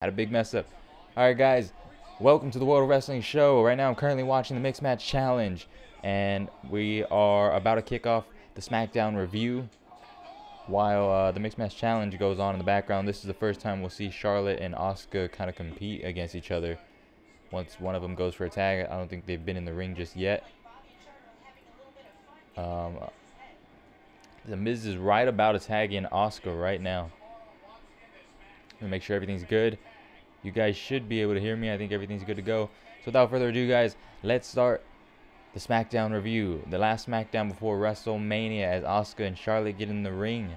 Had a big mess up. Alright guys, welcome to the World of Wrestling show. Right now I'm currently watching the Mixed Match Challenge, and we are about to kick off the Smackdown review. While the Mixed Match Challenge goes on in the background, this is the first time we'll see Charlotte and Asuka kind of compete against each other. Once one of them goes for a tag, I don't think they've been in the ring just yet. The Miz is right about to tag in Asuka right now. Make sure everything's good. You guys should be able to hear me. I think everything's good to go. So without further ado, guys, let's start the SmackDown review. The last SmackDown before WrestleMania, as Asuka and Charlotte get in the ring.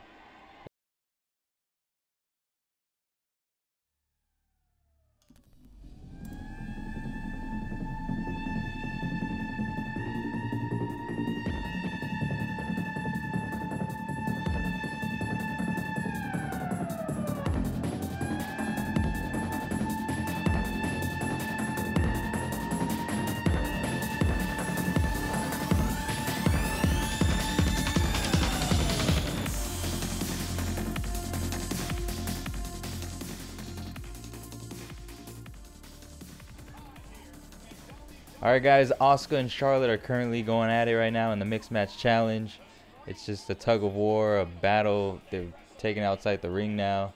Alright guys, Asuka and Charlotte are currently going at it right now in the Mixed Match Challenge. It's just a tug of war, a battle. They're taken outside the ring now.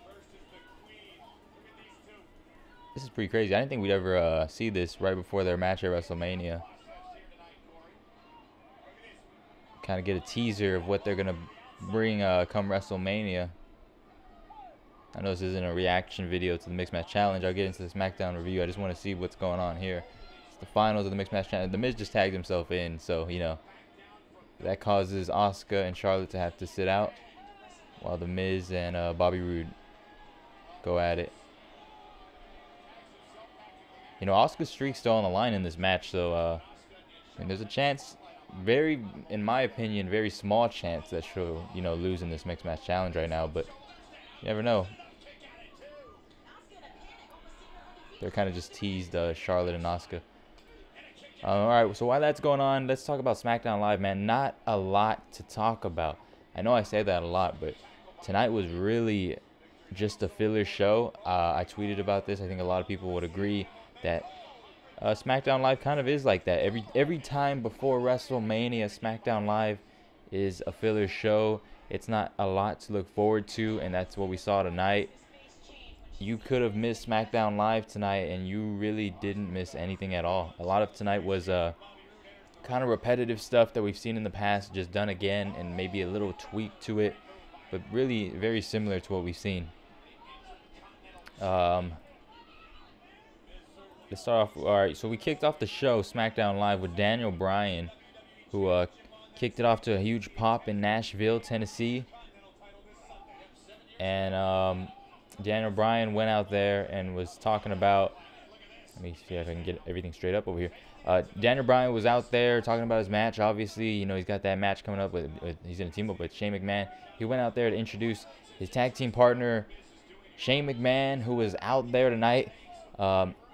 This is pretty crazy. I didn't think we'd ever see this right before their match at WrestleMania. Kind of get a teaser of what they're going to bring come WrestleMania. I know this isn't a reaction video to the Mixed Match Challenge. I'll get into the SmackDown review. I just want to see what's going on here. It's the finals of the Mixed Match Challenge. The Miz just tagged himself in, so, you know, that causes Asuka and Charlotte to have to sit out while the Miz and Bobby Roode go at it. You know, Asuka's streak's still on the line in this match, so I mean, there's a chance, in my opinion, very small chance that she'll, you know, lose in this Mixed Match Challenge right now, but you never know. They're kind of just teased Charlotte and Asuka. Alright, so while that's going on, let's talk about SmackDown Live, man. Not a lot to talk about. I know I say that a lot, but tonight was really just a filler show. I tweeted about this. I think a lot of people would agree that SmackDown Live kind of is like that. Every time before WrestleMania, SmackDown Live is a filler show. It's not a lot to look forward to, and that's what we saw tonight. You could have missed SmackDown Live tonight, and you really didn't miss anything at all. A lot of tonight was kind of repetitive stuff that we've seen in the past, just done again, and maybe a little tweak to it, but really very similar to what we've seen. Let's start off. All right, so we kicked off the show, SmackDown Live, with Daniel Bryan, who kicked it off to a huge pop in Nashville, Tennessee. And Daniel Bryan went out there and was talking about, let me see if I can get everything straight up over here. Daniel Bryan was out there talking about his match. Obviously, you know, he's got that match coming up with he's going to team up with Shane McMahon. He went out there to introduce his tag team partner, Shane McMahon, who was out there tonight.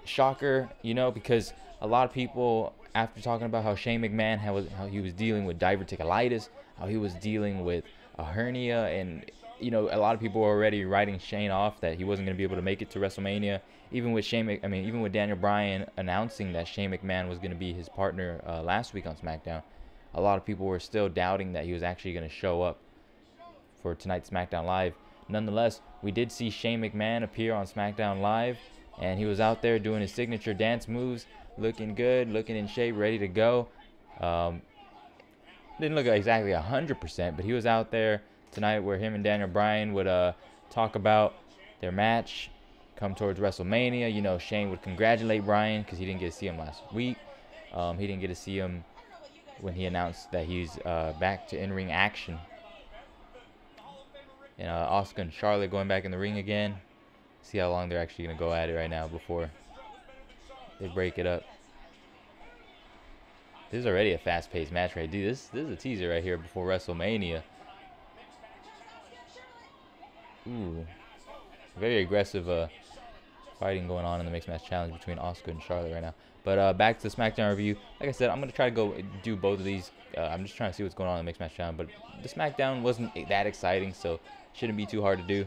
Shocker, you know, because a lot of people, after talking about how Shane McMahon, how he was dealing with diverticulitis, how he was dealing with a hernia, and you know, a lot of people were already writing Shane off that he wasn't going to be able to make it to WrestleMania. Even with even with Daniel Bryan announcing that Shane McMahon was going to be his partner last week on SmackDown, a lot of people were still doubting that he was actually going to show up for tonight's SmackDown Live. Nonetheless, we did see Shane McMahon appear on SmackDown Live, and he was out there doing his signature dance moves, looking good, looking in shape, ready to go. Didn't look exactly 100%, but he was out there tonight, where him and Daniel Bryan would talk about their match come towards WrestleMania. You know, Shane would congratulate Bryan because he didn't get to see him last week. He didn't get to see him when he announced that he's back to in-ring action. And Asuka and Charlotte going back in the ring again. See how long they're actually going to go at it right now before they break it up. This is already a fast-paced match, right? Dude, this is a teaser right here before WrestleMania. Ooh, very aggressive fighting going on in the Mixed Match Challenge between Asuka and Charlotte right now. But back to the SmackDown review. Like I said, I'm going to try to go do both of these. I'm just trying to see what's going on in the Mixed Match Challenge. But the SmackDown wasn't that exciting, so shouldn't be too hard to do.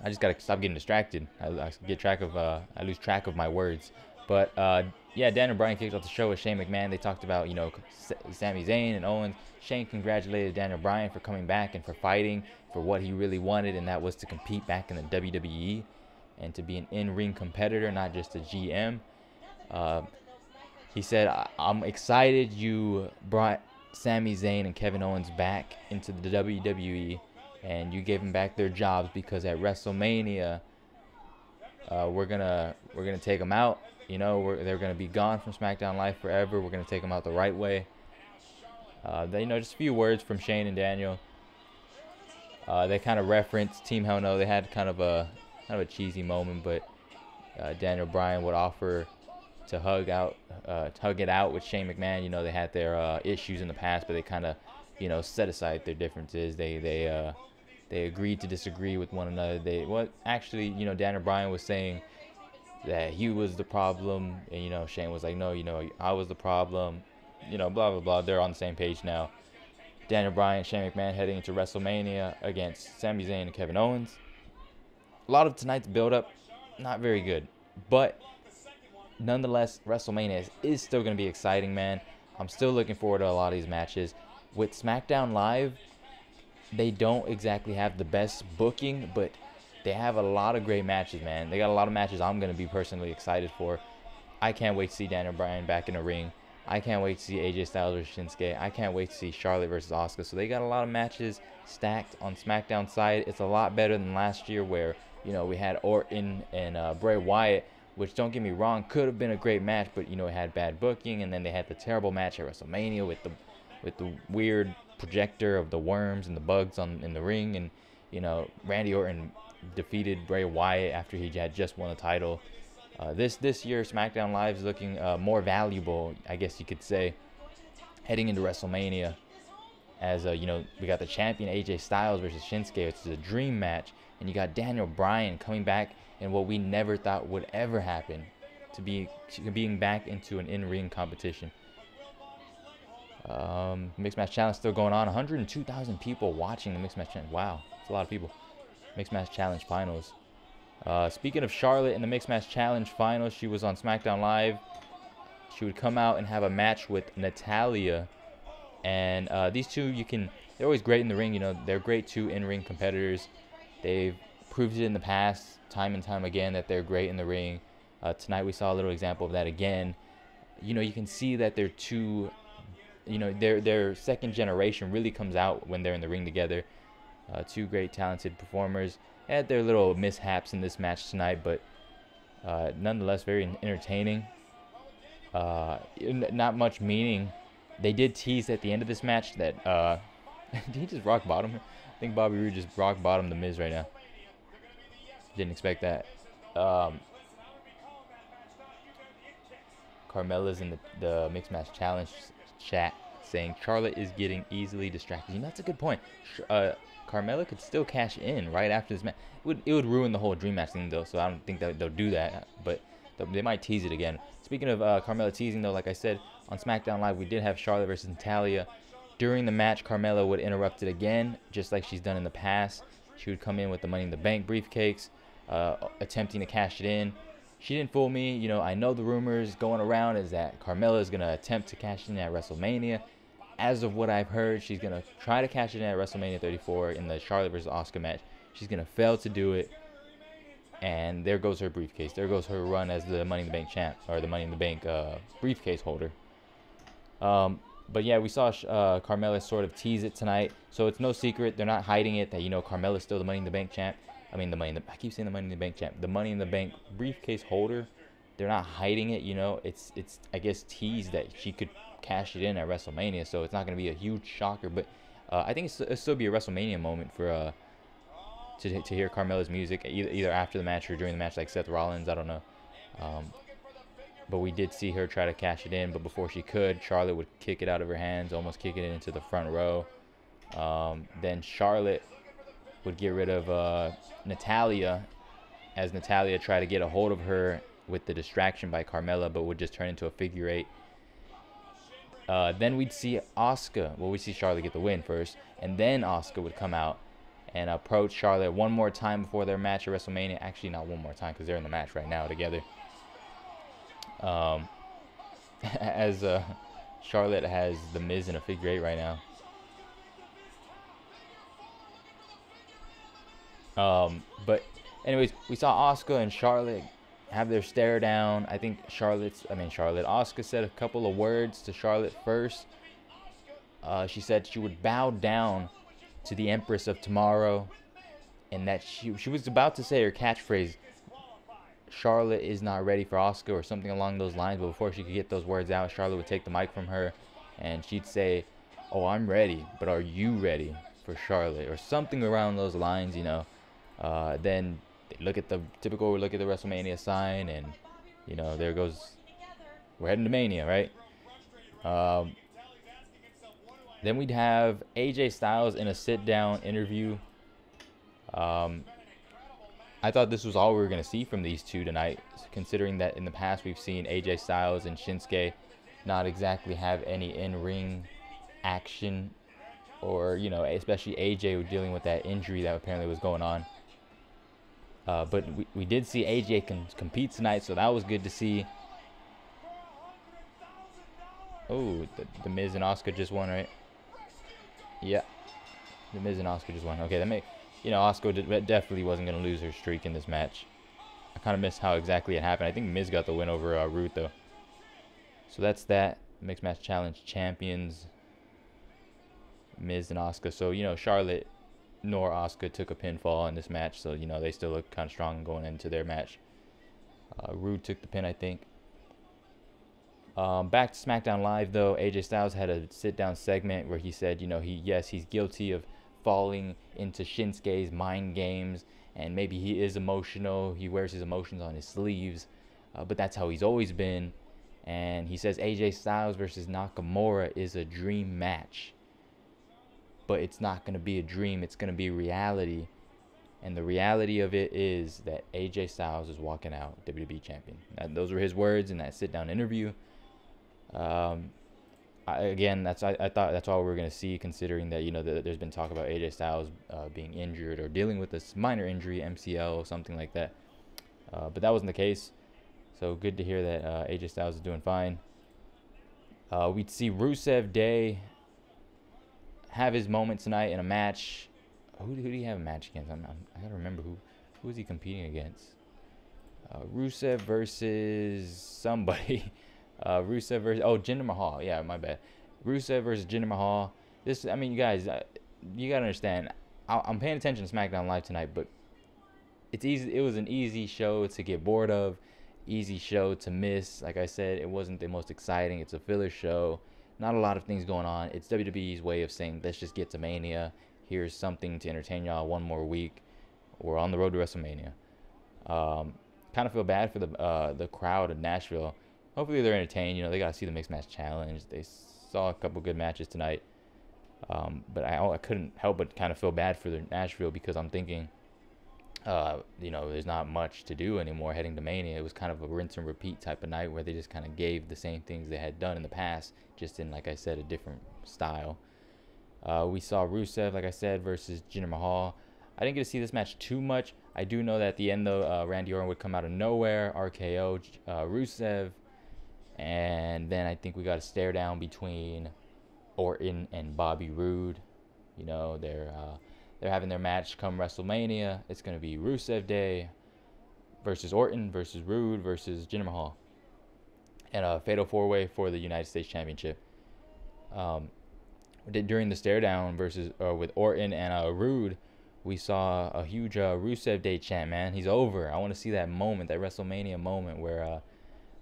I just gotta stop getting distracted. I lose track of my words. But yeah, Daniel Bryan kicked off the show with Shane McMahon. They talked about, you know, Sami Zayn and Owens. Shane congratulated Daniel Bryan for coming back and for fighting for what he really wanted, and that was to compete back in the WWE and to be an in-ring competitor, not just a GM. He said, I'm excited you brought Sami Zayn and Kevin Owens back into the WWE, and you gave them back their jobs, because at WrestleMania, we're gonna take them out. You know, they're gonna be gone from SmackDown Live forever. We're gonna take them out the right way. You know, just a few words from Shane and Daniel. They kind of referenced Team Hell No. They had kind of a cheesy moment, but Daniel Bryan would offer to hug it out with Shane McMahon. You know, they had their issues in the past, but they kind of, you know, set aside their differences. They agreed to disagree with one another. Actually, you know, Daniel Bryan was saying that he was the problem, and, you know, Shane was like, no, you know, I was the problem. You know, blah blah blah. They're on the same page now. Daniel Bryan, Shane McMahon heading into WrestleMania against Sami Zayn and Kevin Owens. A lot of tonight's build-up, not very good, but nonetheless, WrestleMania is still going to be exciting, man. I'm still looking forward to a lot of these matches. With SmackDown Live, they don't exactly have the best booking, but they have a lot of great matches, man. They got a lot of matches I'm going to be personally excited for. I can't wait to see Daniel Bryan back in the ring. I can't wait to see AJ Styles versus Shinsuke. I can't wait to see Charlotte versus Asuka. So they got a lot of matches stacked on SmackDown side. It's a lot better than last year, where, you know, we had Orton and Bray Wyatt, which, don't get me wrong, could have been a great match, but, you know, it had bad booking. And then they had the terrible match at WrestleMania with the weird projector of the worms and the bugs in the ring. And, you know, Randy Orton defeated Bray Wyatt after he had just won the title. This year, SmackDown Live is looking more valuable, I guess you could say, heading into WrestleMania. As you know, we got the champion AJ Styles versus Shinsuke, which is a dream match, and you got Daniel Bryan coming back in what we never thought would ever happen, to being back into an in-ring competition. Mixed Match Challenge still going on. 102,000 people watching the Mixed Match Challenge. Wow, that's a lot of people. Mixed Match Challenge Finals. Speaking of Charlotte in the Mixed Match Challenge Finals, she was on SmackDown Live. She would come out and have a match with Natalya. And these two, they're always great in the ring. You know, they're great two in-ring competitors. They've proved it in the past, time and time again, that they're great in the ring. Tonight we saw a little example of that again. You know, you can see that they're two, you know, their second generation really comes out when they're in the ring together. Two great, talented performers. Had their little mishaps in this match tonight, but nonetheless very entertaining. Not much meaning. They did tease at the end of this match that did he just rock bottom? I think Bobby Roode just rock bottomed the Miz right now. Didn't expect that. Carmella's in the Mixed Match Challenge chat saying Charlotte is getting easily distracted. You know, that's a good point. Carmella could still cash in right after this match. It would ruin the whole Dream Match thing, though, so I don't think that they'll do that. But they might tease it again. Speaking of Carmella teasing, though, like I said, on SmackDown Live, we did have Charlotte versus Natalya. During the match, Carmella would interrupt it again, just like she's done in the past. She would come in with the Money in the Bank briefcase, attempting to cash it in. She didn't fool me. You know, I know the rumors going around is that Carmella is going to attempt to cash in at WrestleMania. As of what I've heard, she's going to try to cash it in at WrestleMania 34 in the Charlotte versus Asuka match. She's going to fail to do it. And there goes her briefcase. There goes her run as the Money in the Bank champ, or the Money in the Bank briefcase holder. But yeah, we saw Carmella sort of tease it tonight. So it's no secret. They're not hiding it that, you know, Carmella's still the Money in the Bank champ. I mean, I keep saying the Money in the Bank champ. The Money in the Bank briefcase holder. They're not hiding it, you know. It's I guess teased that she could cash it in at WrestleMania, so it's not going to be a huge shocker. But I think it'll still be a WrestleMania moment for to hear Carmella's music either after the match or during the match, like Seth Rollins. I don't know. But we did see her try to cash it in, but before she could, Charlotte would kick it out of her hands, almost kicking it into the front row. Then Charlotte would get rid of Natalya, as Natalya tried to get a hold of her with the distraction by Carmella, but would just turn into a figure eight. Then we'd see Asuka. Well, we'd see Charlotte get the win first, and then Asuka would come out and approach Charlotte one more time before their match at WrestleMania. Actually, not one more time because they're in the match right now together. As Charlotte has The Miz in a figure 8 right now. But anyways, we saw Asuka and Charlotte have their stare down. I think Asuka said a couple of words to Charlotte first. She said she would bow down to the Empress of Tomorrow, and that she was about to say her catchphrase, Charlotte is not ready for Asuka, or something along those lines. But before she could get those words out, Charlotte would take the mic from her, and she'd say, "Oh, I'm ready, but are you ready for Charlotte?" or something around those lines, you know. Then they look at the WrestleMania sign, and you know, there goes, we're heading to Mania, right? Then we'd have AJ Styles in a sit-down interview. I thought this was all we were going to see from these two tonight, considering that in the past we've seen AJ Styles and Shinsuke not exactly have any in-ring action, or, you know, especially AJ dealing with that injury that apparently was going on. But we did see AJ compete tonight, so that was good to see. Oh, the Miz and Asuka just won, right? Yeah, the Miz and Asuka just won. Okay, that Asuka definitely wasn't going to lose her streak in this match. I kind of missed how exactly it happened. I think Miz got the win over Rude, though. So that's that. Mixed Match Challenge champions, Miz and Asuka. So, you know, Charlotte nor Asuka took a pinfall in this match. So, you know, they still look kind of strong going into their match. Rude took the pin, I think. Back to SmackDown Live, though, AJ Styles had a sit-down segment where he said, you know, he's guilty of falling into Shinsuke's mind games, and maybe he is emotional. He wears his emotions on his sleeves, but that's how he's always been. And he says AJ Styles versus Nakamura is a dream match, but it's not going to be a dream. It's going to be reality. And the reality of it is that AJ Styles is walking out WWE champion. Those were his words in that sit-down interview. I thought that's all we were going to see, considering that, you know, there's been talk about AJ Styles being injured or dealing with this minor injury, MCL, something like that. But that wasn't the case. So good to hear that AJ Styles is doing fine. We'd see Rusev Day have his moment tonight in a match. Who did he have a match against? I gotta remember who was he competing against. Rusev versus somebody. Rusev versus Jinder Mahal. Yeah, my bad. Rusev versus Jinder Mahal. I mean, you guys, you gotta understand. I'm paying attention to SmackDown Live tonight, but it's easy. It was an easy show to get bored of, easy show to miss. Like I said, it wasn't the most exciting. It's a filler show. Not a lot of things going on. It's WWE's way of saying, let's just get to Mania. Here's something to entertain y'all one more week. We're on the road to WrestleMania. Kind of feel bad for the crowd in Nashville. Hopefully they're entertained. You know, they got to see the Mixed Match Challenge. They saw a couple good matches tonight. But I couldn't help but kind of feel bad for Nashville, because I'm thinking, you know, there's not much to do anymore heading to Mania. It was kind of a rinse and repeat type of night where they just kind of gave the same things they had done in the past, just in, like I said, a different style. We saw Rusev, like I said, versus Jinder Mahal. I didn't get to see this match too much. I do know that at the end, though, Randy Orton would come out of nowhere, RKO Rusev. And then I think we got a stare down between Orton and Bobby Roode. You know, they're having their match come WrestleMania. It's going to be Rusev Day versus Orton versus Roode versus Jinder Mahal. And a fatal four-way for the United States Championship. During the stare down with Orton and Roode, we saw a huge Rusev Day chant, man. He's over. I want to see that moment, that WrestleMania moment where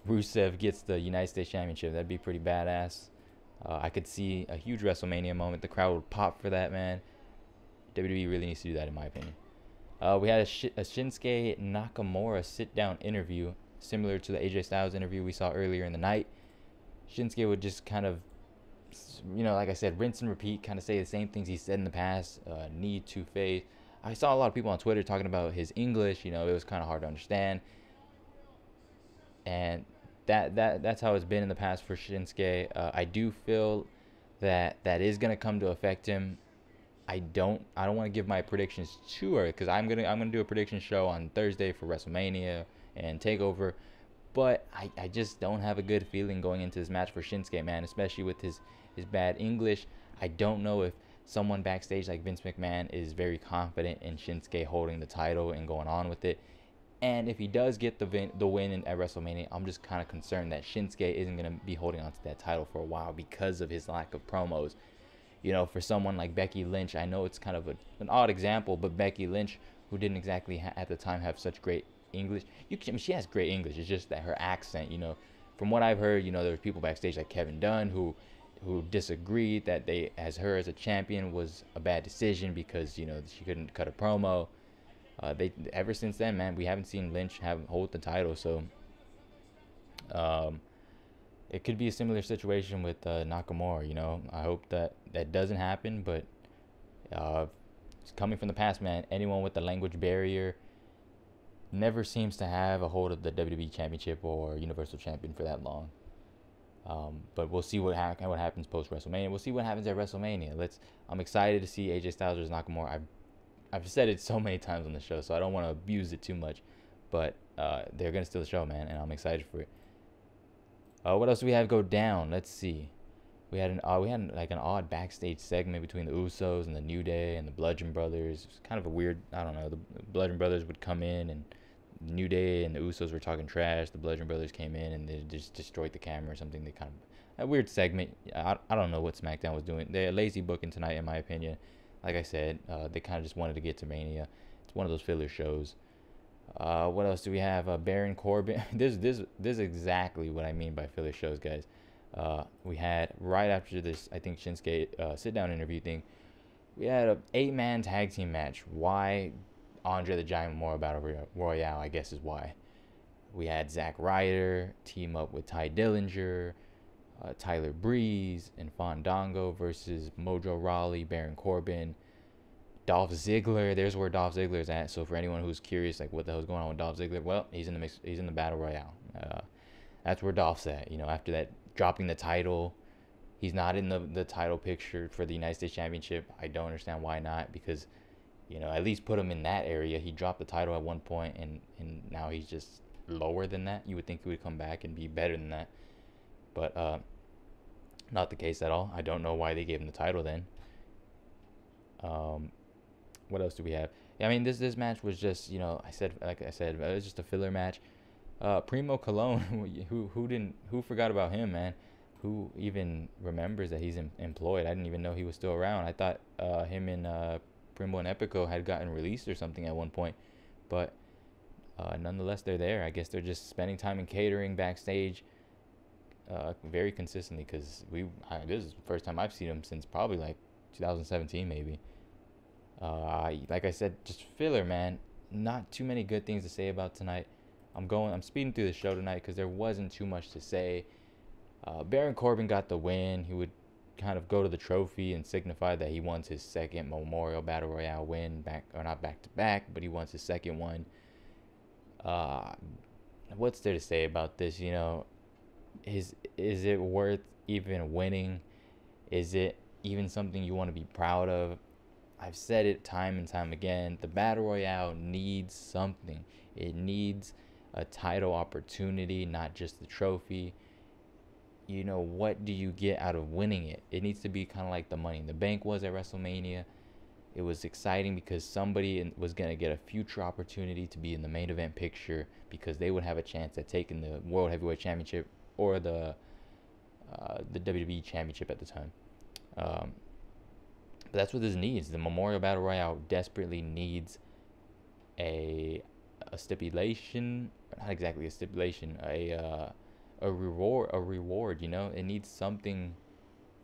Rusev gets the United States Championship. That'd be pretty badass. I could see a huge WrestleMania moment. The crowd would pop for that, man. WWE really needs to do that, in my opinion. We had a Shinsuke Nakamura sit-down interview, similar to the AJ Styles interview we saw earlier in the night. Shinsuke would just kind of, you know, like I said, rinse and repeat, kind of say the same things he said in the past. Need to face. I saw a lot of people on Twitter talking about his English. You know, it was kind of hard to understand. And that's how it's been in the past for Shinsuke. I do feel that is going to come to affect him I don't want to give my predictions too early because I'm gonna do a prediction show on Thursday for WrestleMania and Takeover, but I just don't have a good feeling going into this match for Shinsuke, man, especially with his bad English. I don't know if someone backstage like Vince McMahon is very confident in Shinsuke holding the title and going on with it. And if he does get the win at WrestleMania, I'm just kind of concerned that Shinsuke isn't going to be holding on to that title for a while because of his lack of promos. You know, for someone like Becky Lynch, I know it's kind of an odd example, but Becky Lynch, who didn't exactly at the time have such great English, I mean, she has great English. It's just that her accent, you know, from what I've heard, you know, there were people backstage like Kevin Dunn who disagreed that they as her as a champion was a bad decision because, you know, she couldn't cut a promo. They ever since then, man, we haven't seen Lynch hold the title, so it could be a similar situation with Nakamura. You know, I hope that doesn't happen, but coming from the past, man, anyone with the language barrier never seems to have a hold of the WWE Championship or Universal Champion for that long. But we'll see what happens post WrestleMania. We'll see what happens at WrestleMania. I'm excited to see AJ Styles versus Nakamura. I've said it so many times on the show, so I don't want to abuse it too much. But they're gonna steal the show, man, and I'm excited for it. What else do we have go down? Let's see. We had an odd backstage segment between the Usos and the New Day and the Bludgeon Brothers. It was kind of a weird. I don't know. The Bludgeon Brothers would come in and the New Day and the Usos were talking trash. The Bludgeon Brothers came in and they just destroyed the camera or something. They kind of a weird segment. I don't know what SmackDown was doing. They're lazy booking tonight, in my opinion. Like I said, they kind of just wanted to get to Mania. It's one of those filler shows. What else do we have? Baron Corbin. This is exactly what I mean by filler shows, guys. We had right after this, I think Shinsuke sit-down interview thing. We had a 8-man tag team match. Why Andre the Giant Memorial Battle Royale? I guess is why. We had Zack Ryder team up with Ty Dillinger, Tyler Breeze, and Fandango versus Mojo Rawley, Baron Corbin, Dolph Ziggler. There's where Dolph Ziggler is at. So for anyone who's curious, like what the hell's going on with Dolph Ziggler, well, he's in the mix. He's in the Battle Royale. That's where Dolph's at. You know, after that dropping the title, he's not in the title picture for the United States Championship. I don't understand why not, because, you know, at least put him in that area. He dropped the title at one point, and now he's just lower than that. You would think he would come back and be better than that, but not the case at all. I don't know why they gave him the title then. What else do we have? I mean, this match was just, you know, like I said, it was just a filler match. Primo Cologne, who forgot about him, man? Who even remembers that he's employed? I didn't even know he was still around. I thought him and Primo and Epico had gotten released or something at one point, but nonetheless, they're there. I guess they're just spending time in catering backstage very consistently, because this is the first time I've seen them since probably like 2017 maybe. Like I said, just filler, man. Not too many good things to say about tonight. I'm speeding through the show tonight because there wasn't too much to say. Baron Corbin got the win. He would kind of go to the trophy and signify that he wants his second Memorial Battle Royale win, not back to back, but he wants his second one. What's there to say about this? You know, is it worth even winning? Is it even something you want to be proud of? I've said it time and time again. The Battle Royale needs something. It needs a title opportunity, not just the trophy. You know, what do you get out of winning it? It needs to be kind of like the Money in the Bank was at WrestleMania. It was exciting because somebody was going to get a future opportunity to be in the main event picture because they would have a chance at taking the World Heavyweight Championship or the WWE Championship at the time. But that's what this needs. The Memorial Battle Royale desperately needs a stipulation, not exactly a stipulation, a reward, you know. It needs something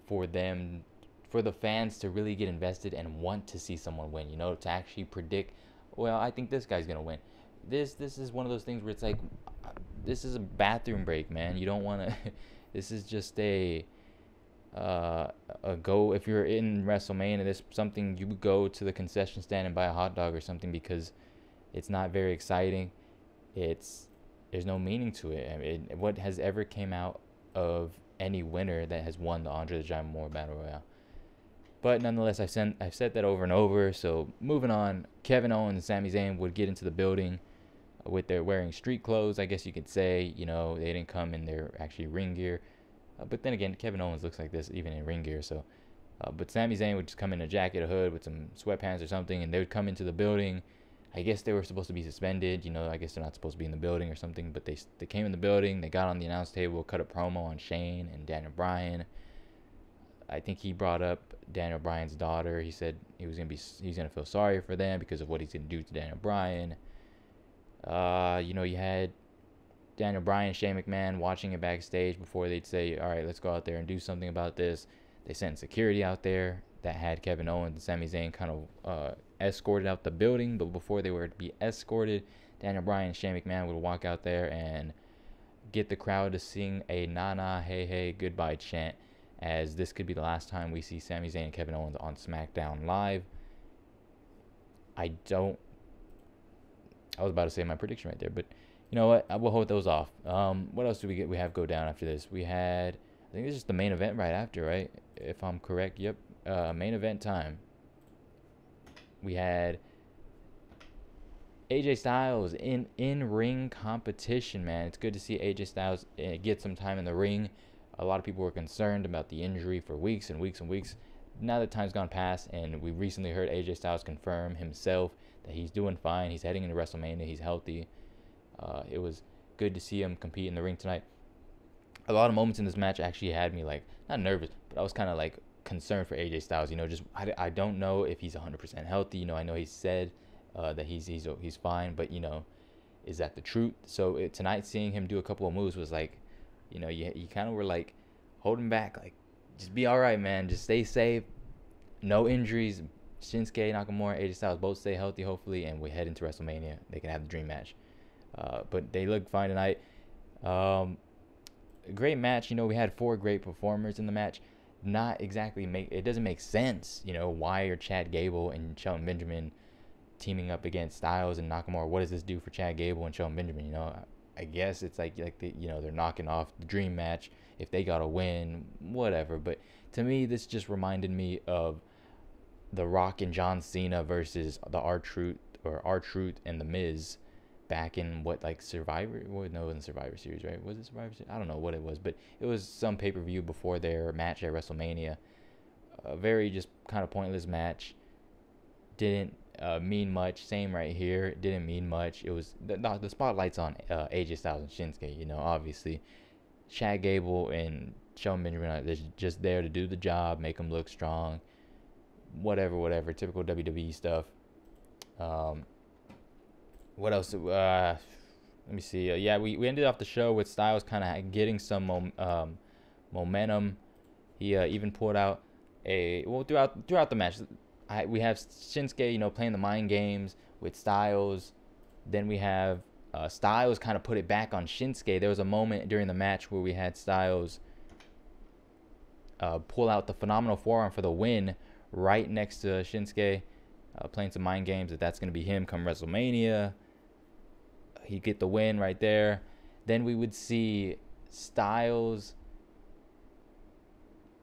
for the fans to really get invested and want to see someone win, you know, to actually predict, well, I think this guy's gonna win. This is one of those things where it's like, this is a bathroom break, man. You don't want to this is just a go. If you're in WrestleMania, there's something, you would go to the concession stand and buy a hot dog or something, because it's not very exciting. There's no meaning to it. I mean, what has ever came out of any winner that has won the Andre the Giant Memorial Battle Royale? But nonetheless, I've said that over and over. So moving on, Kevin Owens and Sami Zayn would get into the building with their wearing street clothes, I guess you could say. You know, they didn't come in their actually ring gear. But then again, Kevin Owens looks like this even in ring gear. So, but Sami Zayn would just come in a jacket, a hood, with some sweatpants or something, and they would come into the building. I guess they were supposed to be suspended. You know, I guess they're not supposed to be in the building or something. But they came in the building. They got on the announce table, cut a promo on Shane and Daniel Bryan. I think he brought up Daniel Bryan's daughter. He said he's gonna feel sorry for them because of what he's gonna do to Daniel Bryan. You know, you had Daniel Bryan, Shane McMahon watching it backstage before they'd say, all right, let's go out there and do something about this. They sent security out there that had Kevin Owens and Sami Zayn kind of escorted out the building. But before they were to be escorted, Daniel Bryan and Shane McMahon would walk out there and get the crowd to sing a "Na Na Hey Hey Goodbye" chant, as this could be the last time we see Sami Zayn and Kevin Owens on SmackDown Live. I was about to say my prediction right there, but you know what? I will hold those off. What else do we have go down after this? We had, I think this is the main event right after, right? If I'm correct, yep. Main event time. We had AJ Styles in ring competition, man. It's good to see AJ Styles get some time in the ring. A lot of people were concerned about the injury for weeks and weeks and weeks. Now that time's gone past, and we recently heard AJ Styles confirm himself that he's doing fine. He's heading into WrestleMania. He's healthy. It was good to see him compete in the ring tonight. A lot of moments in this match actually had me, like, not nervous, but I was kind of like concerned for AJ Styles. You know, just I don't know if he's 100% healthy. You know, I know he said that he's fine, but you know, is that the truth? So tonight, seeing him do a couple of moves was like, you know, you kind of were like holding back, like, just be all right, man. Just stay safe. No injuries. Shinsuke Nakamura, AJ Styles both stay healthy, hopefully, and we head into WrestleMania. They can have the dream match. But they look fine tonight. Great match. You know, we had 4 great performers in the match. Not exactly it doesn't make sense. You know, why are Chad Gable and Shelton Benjamin teaming up against Styles and Nakamura? What does this do for Chad Gable and Shelton Benjamin? You know, I guess it's like they're knocking off the dream match if they got to win, whatever. But to me, this just reminded me of The Rock and John Cena versus the R-Truth and The Miz back in Survivor? Well, no, in the Survivor Series, right? Was it Survivor Series? I don't know what it was, but it was some pay-per-view before their match at WrestleMania. A very just kind of pointless match. Didn't mean much. Same right here. Didn't mean much. It was the spotlight's on AJ Styles and Shinsuke. You know, obviously, Chad Gable and Shelton Benjamin are just there to do the job, make them look strong. Whatever. Typical WWE stuff. What else? Let me see. Yeah, we ended off the show with Styles kind of getting some momentum. He even pulled out throughout the match. We have Shinsuke, you know, playing the mind games with Styles. Then we have Styles kind of put it back on Shinsuke. There was a moment during the match where we had Styles pull out the phenomenal forearm for the win right next to Shinsuke, playing some mind games that's going to be him come WrestleMania. He'd get the win right there. Then we would see Styles.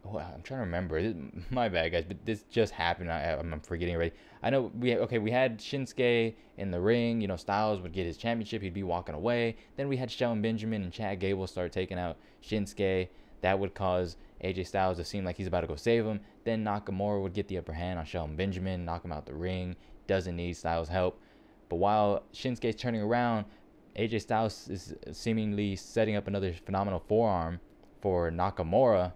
Oh, I'm trying to remember. My bad, guys, but this just happened. I'm forgetting already. I know we had Shinsuke in the ring. You know, Styles would get his championship. He'd be walking away. Then we had Shelton Benjamin and Chad Gable start taking out Shinsuke. That would cause AJ Styles to seem like he's about to go save him. Then Nakamura would get the upper hand on Shelton Benjamin, knock him out the ring. Doesn't need Styles' help. But while Shinsuke's turning around, AJ Styles is seemingly setting up another phenomenal forearm for Nakamura,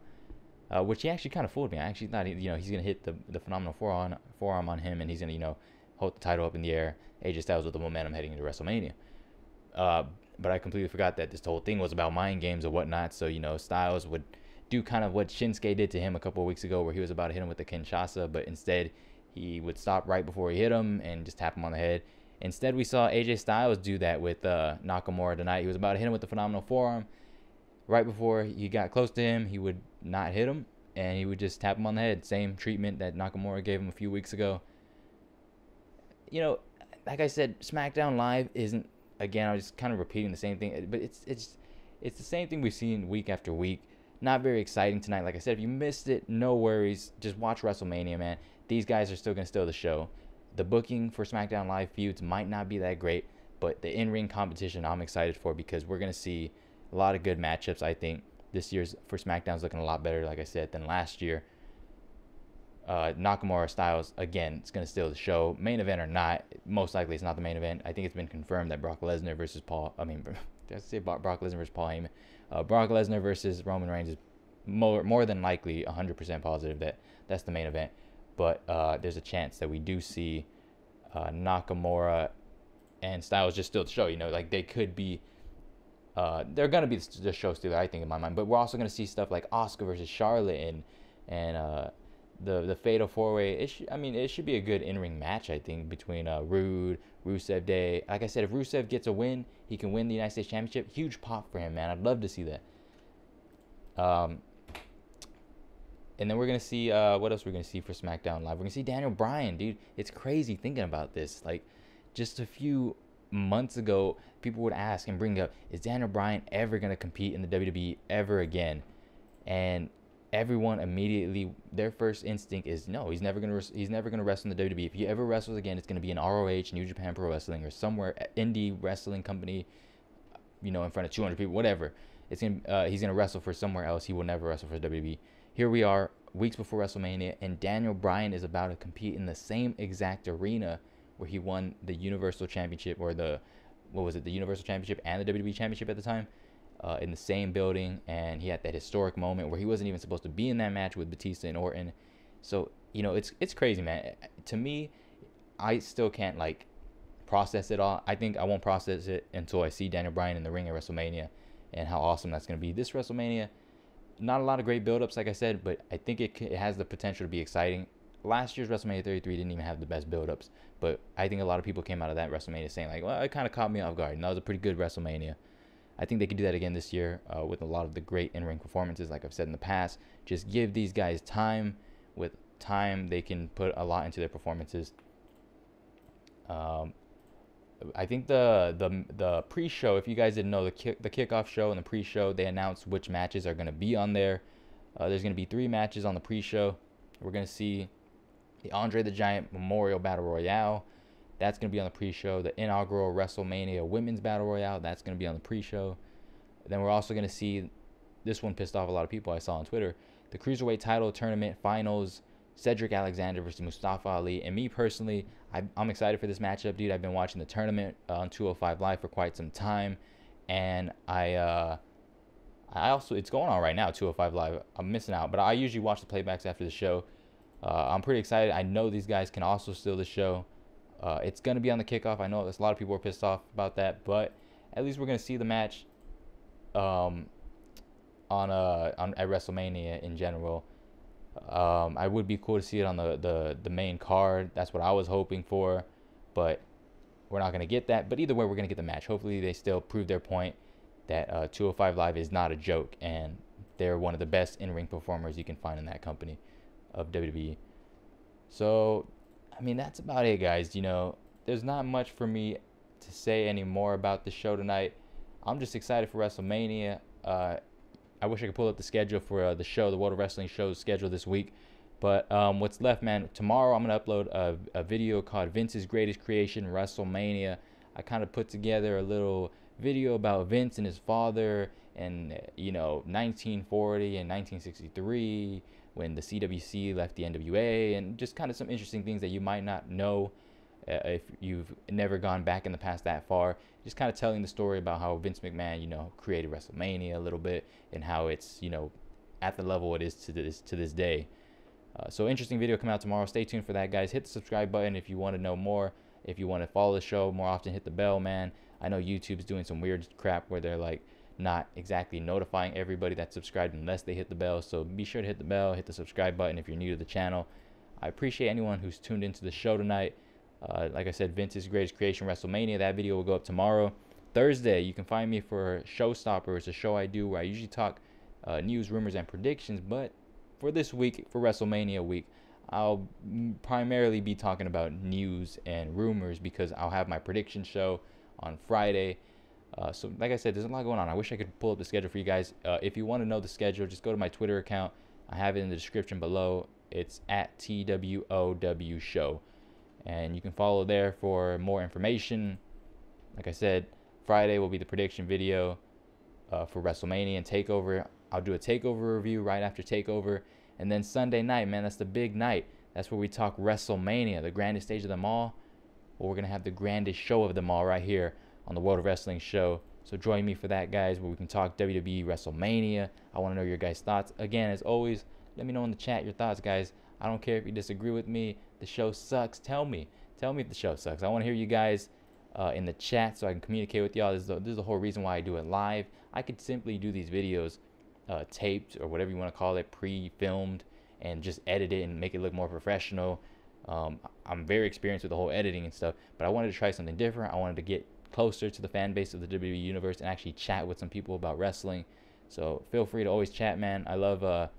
which he actually kind of fooled me. I actually thought he's going to hit the phenomenal forearm on him, and he's going to, hold the title up in the air. AJ Styles with the momentum heading into WrestleMania. But I completely forgot that this whole thing was about mind games or whatnot. So, Styles would do kind of what Shinsuke did to him a couple of weeks ago, where he was about to hit him with the Kinshasa, but instead he would stop right before he hit him and just tap him on the head. Instead, we saw AJ Styles do that with Nakamura tonight. He was about to hit him with the phenomenal forearm. Right before he got close to him, he would not hit him, and he would just tap him on the head. Same treatment that Nakamura gave him a few weeks ago. Like I said, SmackDown Live isn't, again, I was just kind of repeating the same thing, but it's the same thing we've seen week after week. not very exciting tonight. Like I said, if you missed it, no worries. Just watch WrestleMania, man. These guys are still going to steal the show. The booking for SmackDown Live feuds might not be that great, but the in-ring competition I'm excited for, because we're going to see a lot of good matchups. I think this year's for SmackDown's looking a lot better, like I said, than last year. Nakamura Styles, again, it's going to steal the show. Main event or not, most likely it's not the main event. I think it's been confirmed that Brock Lesnar versus Paul, did I say Brock Lesnar versus Paul Heyman? Brock Lesnar versus Roman Reigns is more than likely 100% positive that that's the main event. But there's a chance that we do see Nakamura and Styles just steal the show. You know, like they could be, they're going to be the show stealer, I think, in my mind. But we're also going to see stuff like Asuka versus Charlotte and the Fatal 4-Way. It should be a good in-ring match, I think, between Rusev Day. Like I said, if Rusev gets a win, he can win the United States Championship. Huge pop for him, man. I'd love to see that. And then we're going to see, what else we're going to see for SmackDown Live? We're going to see Daniel Bryan, dude. It's crazy thinking about this. Like, just a few months ago, people would ask and bring up, is Daniel Bryan ever going to compete in the WWE ever again? And everyone immediately, their first instinct is no, he's never gonna wrestle in the WWE. If he ever wrestles again, it's gonna be in ROH, New Japan Pro Wrestling, or somewhere indie wrestling company, you know, in front of 200 people, whatever. He's gonna wrestle for somewhere else. He will never wrestle for WWE. Here we are, weeks before WrestleMania, and Daniel Bryan is about to compete in the same exact arena where he won the Universal Championship, or the Universal Championship and the WWE Championship at the time. In the same building, and he had that historic moment where he wasn't even supposed to be in that match with Batista and Orton. So, you know, it's crazy, man. To me, I still can't like process it all. I think I won't process it until I see Daniel Bryan in the ring at WrestleMania and how awesome that's going to be. This WrestleMania, not a lot of great build-ups, like I said, but I think it has the potential to be exciting. Last year's WrestleMania 33 didn't even have the best build-ups, but I think a lot of people came out of that WrestleMania saying like, well, it kind of caught me off guard, and that was a pretty good WrestleMania. I think they could do that again this year with a lot of the great in-ring performances, like I've said in the past. Just give these guys time. With time, they can put a lot into their performances. I think the pre-show, if you guys didn't know, the kickoff show and the pre-show, they announced which matches are going to be on there. There's going to be 3 matches on the pre-show. We're going to see the Andre the Giant Memorial Battle Royale. That's going to be on the pre-show. The inaugural WrestleMania Women's Battle Royale, that's going to be on the pre-show. Then we're also going to see, this one pissed off a lot of people I saw on Twitter, the Cruiserweight title tournament finals, Cedric Alexander versus Mustafa Ali. And me personally, I'm excited for this matchup, dude. I've been watching the tournament on 205 Live for quite some time. And I also, it's going on right now, 205 Live. I'm missing out, but I usually watch the playbacks after the show. I'm pretty excited. I know these guys can also steal the show. It's going to be on the kickoff. I know there's a lot of people are pissed off about that, but at least we're going to see the match at WrestleMania in general. I would be cool to see it on the main card. That's what I was hoping for, but we're not going to get that. But either way, we're going to get the match. Hopefully they still prove their point that 205 Live is not a joke, and they're one of the best in-ring performers you can find in that company of WWE. So, I mean, that's about it, guys. You know, there's not much for me to say anymore about the show tonight. I'm just excited for WrestleMania. I wish I could pull up the schedule for the show, the World of Wrestling show's schedule this week. But what's left, man, tomorrow I'm going to upload a video called Vince's Greatest Creation, WrestleMania. I kind of put together a little video about Vince and his father and, you know, 1940 and 1963, when the CWC left the NWA, and just kind of some interesting things that you might not know if you've never gone back in the past that far. Just kind of telling the story about how Vince McMahon, you know, created WrestleMania a little bit, and how it's, you know, at the level it is to this day. So interesting video coming out tomorrow. Stay tuned for that, guys. Hit the subscribe button if you want to know more. If you want to follow the show more often, hit the bell, man. I know YouTube's doing some weird crap where they're like not exactly notifying everybody that's subscribed unless they hit the bell. So be sure to hit the bell, hit the subscribe button if you're new to the channel. I appreciate anyone who's tuned into the show tonight. Like I said, Vince's Greatest Creation, WrestleMania. That video will go up tomorrow. Thursday, you can find me for Showstopper. It's a show I do where I usually talk news, rumors, and predictions. But for this week, for WrestleMania week, I'll primarily be talking about news and rumors, because I'll have my prediction show on Friday. So like I said, there's a lot going on. I wish I could pull up the schedule for you guys. If you want to know the schedule, just go to my Twitter account. I have it in the description below. It's at TWOW Show. And you can follow there for more information. Like I said, Friday will be the prediction video for WrestleMania and TakeOver. I'll do a TakeOver review right after TakeOver. And then Sunday night, man, that's the big night. That's where we talk WrestleMania, the grandest stage of them all. Well, we're going to have the grandest show of them all right here on the World of Wrestling Show. So join me for that, guys, where we can talk WWE WrestleMania. I want to know your guys' thoughts. Again, as always, let me know in the chat your thoughts, guys. I don't care if you disagree with me. The show sucks. Tell me. Tell me if the show sucks. I want to hear you guys in the chat so I can communicate with y'all. This is the whole reason why I do it live. I could simply do these videos taped or whatever you want to call it, pre-filmed, and just edit it and make it look more professional. I'm very experienced with the whole editing and stuff, but I wanted to try something different. I wanted to get closer to the fan base of the WWE Universe and actually chat with some people about wrestling. So feel free to always chat, man. I love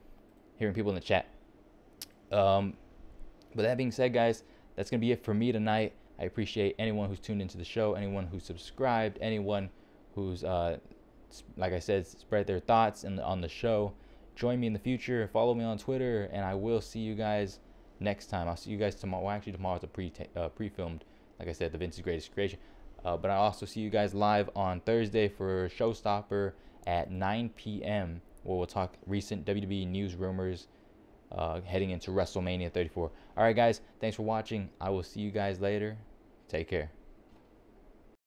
hearing people in the chat. But that being said, guys, that's going to be it for me tonight. I appreciate anyone who's tuned into the show, anyone who's subscribed, anyone who's, like I said, spread their thoughts on the show. Join me in the future. Follow me on Twitter, and I will see you guys next time. I'll see you guys tomorrow. Well, actually, tomorrow's a pre-filmed, like I said, the Vince's Greatest Creation. But I'll also see you guys live on Thursday for Showstopper at 9 p.m. where we'll talk recent WWE news rumors heading into WrestleMania 34. All right, guys, thanks for watching. I will see you guys later. Take care.